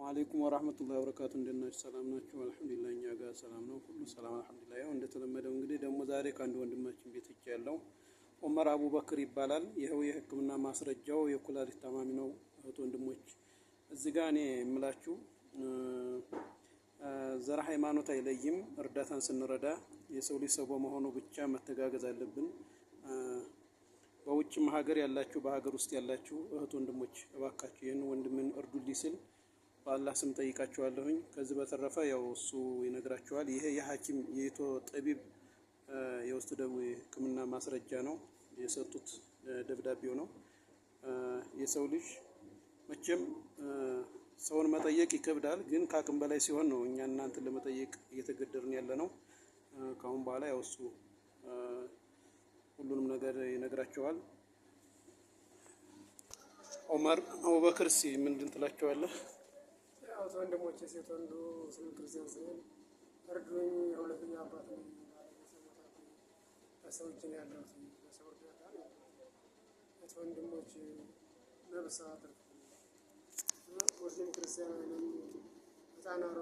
ወአለይኩም ወራህመቱላሂ ወበረካቱ። እንደናችሁ ሰላም ናችሁ? አልሐምዱሊላህ እኛ ጋር ሰላም ነው፣ ሁሉ ሰላም አልሐምዱሊላህ። ያው እንደተለመደው እንግዲህ ደግሞ ዛሬ ከአንድ ወንድማችን ቤት እጅ ያለው ኡመር አቡበክር ይባላል። ይኸው የሕክምና ማስረጃው የኩላሊት ታማሚ ነው። እህት ወንድሞች፣ እዚህ ጋር እኔ የምላችሁ ዘር ሃይማኖት አይለይም። እርዳታን ስንረዳ የሰው ልጅ ሰው በመሆኑ ብቻ መተጋገዝ አለብን። በውጭም ሀገር ያላችሁ በሀገር ውስጥ ያላችሁ እህት ወንድሞች እባካችሁ ይህን ወንድምን እርዱልኝ ስል በአላህ ስም ጠይቃችኋለሁኝ። ከዚህ በተረፈ ያው እሱ ይነግራችኋል። ይሄ የሐኪም የኢትዮ ጠቢብ የውስጥ ደዌ ሕክምና ማስረጃ ነው፣ የሰጡት ደብዳቤው ነው። የሰው ልጅ መቼም ሰውን መጠየቅ ይከብዳል፣ ግን ከአቅም በላይ ሲሆን ነው እኛ እናንተን ለመጠየቅ እየተገደድን ያለ ነው። ከአሁን በኋላ ያው እሱ ሁሉንም ነገር ይነግራቸዋል። ኡመር አቡበክር ሲ ምንድን ትላቸዋለህ? ያው ወንድሞቼ ሴት ወንዱ ስለ ክርስቲያን ሲሆን እርዱኝ፣ የሁለተኛ አባት ነው። በሰው እጅ ነው ያለሁት፣ በሰው እርዳታ ነው። ወንድሞች ነብስ አትርፉ። ሙስሊም ክርስቲያን ህፃናት